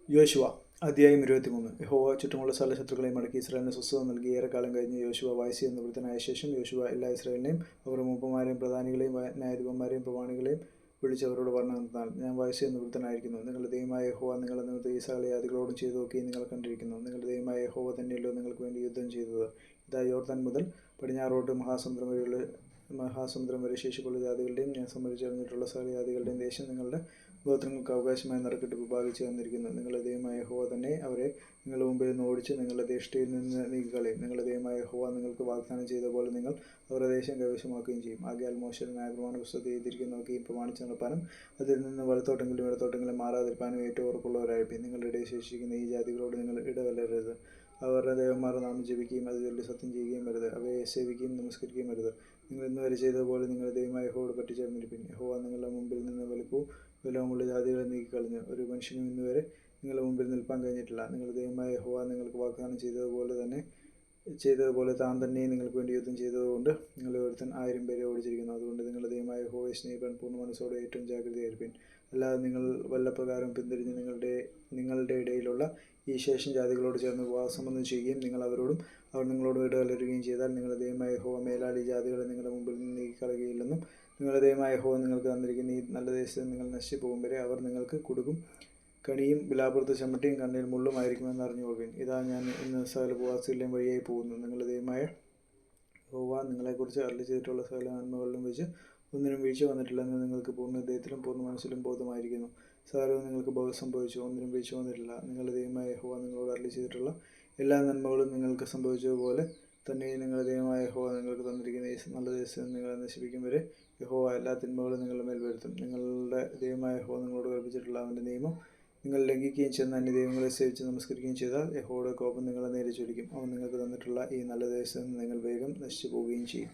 യോശുവ അധ്യായം 23. യഹോവ ചുറ്റുമുള്ള സകല ശത്രുക്കളെയും മടക്കി ഇസ്രായേലിന് സ്വസ്ഥത നൽകി. ഏറെക്കാലം കഴിഞ്ഞ് യോശുവ വായിസി എന്ന വൃദ്ധനായ ശേഷം യോശുവ എല്ലാ ഇസ്രായേലിനെയും അവരുടെ മൂപ്പന്മാരെയും പ്രധാനികളെയും ന്യായാധിപന്മാരെയും പ്രമാണികളെയും വിളിച്ച് അവരോട് പറഞ്ഞെന്നാൽ, ഞാൻ വായിസി എന്ന വൃദ്ധനായിരിക്കുന്നു. നിങ്ങളുടെ ദൈവമായ യഹോവ നിങ്ങളുടെ നിമിത്തം ഈ സകല ജാതികളോടും ചെയ്തു നോക്കുകയും നിങ്ങൾ കണ്ടിരിക്കുന്നു. നിങ്ങളുടെ ദൈവമായ യഹോവ തന്നെയല്ലോ നിങ്ങൾക്ക് വേണ്ടി യുദ്ധം ചെയ്തത്. ഇതാ യോർദാൻ മുതൽ പടിഞ്ഞാറോട്ട് മഹാസമുദ്രം വരെ ശേഷിപ്പുള്ള ജാതികളുടെയും ഞാൻ സംഭരിച്ചറിഞ്ഞിട്ടുള്ള സകല ജാതികളുടെയും ദേശം നിങ്ങളുടെ ഗോത്രങ്ങൾക്ക് അവകാശമായി നറുക്കിട്ട് വിഭാഗിച്ചു തന്നിരിക്കുന്നു. നിങ്ങളുടെ ദൈവമായ യഹോവ തന്നെ അവരെ നിങ്ങളുടെ മുമ്പിൽ നിന്ന് ഓടിച്ച് നിങ്ങളുടെ ദേശത്തിൽ നിന്ന് നീക്കിക്കളയും. നിങ്ങളുടെ ദൈവമായ യഹോവ നിങ്ങൾക്ക് വാഗ്ദാനം ചെയ്ത പോലെ നിങ്ങൾ അവരുടെ ദേശം കൈവശമാക്കുകയും ചെയ്യും. ആകയാൽ മോശയുടെ ന്യായപ്രമാണ പുസ്തകത്തിൽ എഴുതിയിരിക്കുന്നതൊക്കെയും പ്രമാണിച്ച് നടപ്പാനും അതിൽ നിന്ന് വലത്തോട്ടെങ്കിലും ഇടത്തോട്ടെങ്കിലും മാറാതിരിപ്പാനും ഏറ്റവും ഉറപ്പുള്ളവരായിരിക്കും. നിങ്ങളുടെ ഇടയിൽ ശേഷിക്കുന്ന ഈ ജാതികളോട് നിങ്ങൾ ഇടകലരരുത്. അവരുടെ ദേവന്മാരുടെ നാമം ജപിക്കുകയും അത് ചൊല്ലി സത്യം ചെയ്യുകയും വരുത്. അവയെ സേവിക്കുകയും നമസ്കരിക്കുകയും വരുത്. നിങ്ങൾ ഇന്നുവരെ ചെയ്തതുപോലെ നിങ്ങളുടെ ദൈവമായ യഹോവയോട് പറ്റിച്ചേർന്നിരിപ്പിൻ. യഹോവ നിങ്ങളുടെ മുമ്പിൽ നിന്ന് വലിപ്പവും ബലവുമുള്ള ജാതികളെ നീക്കിക്കളഞ്ഞു. ഒരു മനുഷ്യനും ഇന്നുവരെ നിങ്ങളുടെ മുമ്പിൽ നിൽപ്പാൻ കഴിഞ്ഞിട്ടില്ല. നിങ്ങളുടെ ദൈവമായ യഹോവ നിങ്ങൾക്ക് വാഗ്ദാനം ചെയ്തതുപോലെ താൻ തന്നെ നിങ്ങൾക്ക് വേണ്ടി യുദ്ധം ചെയ്തതുകൊണ്ട് നിങ്ങളെ ഒരുത്തൻ 1000 പേരെ ഓടിച്ചിരിക്കുന്നു. അതുകൊണ്ട് നിങ്ങളുടെ ദൈവമായ യഹോവയെ സ്നേഹിപ്പാൻ പൂർണ്ണ മനസ്സോടെ ഏറ്റവും ജാഗ്രതയായിരിപ്പിൻ. അല്ലാതെ നിങ്ങൾ വല്ലപ്രകാരം പിന്തിരിഞ്ഞ് നിങ്ങളുടെ ഇടയിലുള്ള ഈ ശേഷം ജാതികളോട് ചേർന്ന് വാസമൊന്നും ചെയ്യുകയും നിങ്ങൾ അവരോടും അവർ നിങ്ങളോടും ഇടകലരുകയും ചെയ്താൽ നിങ്ങളുടെ ദൈവമായ യഹോവ മേലാൽ ഈ ജാതികളെ നിങ്ങളുടെ മുമ്പിൽ നിന്ന് നീക്കിക്കളയുകയില്ലെന്നും നിങ്ങളുടെ ദൈവമായ യഹോവ നിങ്ങൾക്ക് തന്നിരിക്കുന്ന ഈ നല്ല ദേശത്ത് നിങ്ങൾ നശിച്ചു പോകും വരെ അവർ നിങ്ങൾക്ക് കുടുക്കും കണിയും വിലാപുറത്ത് ചമ്മട്ടിയും കണ്ണിൽ മുള്ളും ആയിരിക്കുമെന്ന് അറിഞ്ഞുകൊള്ളുവിൻ. ഇതാ ഞാൻ ഇന്ന് സകല ഉപവാസികളുടെയും വഴിയായി പോകുന്നു. നിങ്ങളുടെ ദൈവമായ യഹോവ നിങ്ങളെക്കുറിച്ച് അരുളി ചെയ്തിട്ടുള്ള സകല നന്മകളിലും വെച്ച് ഒന്നിനും വീഴ്ച വന്നിട്ടില്ലെന്ന് നിങ്ങൾക്ക് പൂർണ്ണ ഹൃദയത്തിലും പൂർണ്ണ മനസ്സിലും ബോധമായിരിക്കുന്നു. സകലവും നിങ്ങൾക്ക് സംഭവിച്ചു, ഒന്നിനും വീഴ്ച വന്നിട്ടില്ല. നിങ്ങളുടെ ദൈവമായ യഹോവ നിങ്ങളോട് അരുളി ചെയ്തിട്ടുള്ള എല്ലാ നന്മകളും നിങ്ങൾക്ക് സംഭവിച്ചതുപോലെ തന്നെ നിങ്ങളുടെ ദൈവമായ യഹോവ നിങ്ങൾക്ക് തന്നിരിക്കുന്ന ഈ നല്ല ദേശത്ത് നിങ്ങളെ നശിപ്പിക്കും വരെ യഹോവ എല്ലാ തിന്മകളും നിങ്ങളുടെ മേൽ വരുത്തും. നിങ്ങളുടെ ദൈവമായ യഹോവ നിങ്ങളോട് കൽപ്പിച്ചിട്ടുള്ള അവൻ്റെ നിയമം നിങ്ങൾ ലംഘിക്കുകയും ചെന്ന് അന്യ ദൈവങ്ങളെ സേവിച്ച് നമസ്കരിക്കുകയും ചെയ്താൽ യഹോവയുടെ കോപം നിങ്ങളെ നേരെ ചൊരിക്കും. അവൻ നിങ്ങൾക്ക് തന്നിട്ടുള്ള ഈ നല്ല ദേശത്ത് നിന്ന് നിങ്ങൾ വേഗം നശിച്ചു പോവുകയും ചെയ്യും.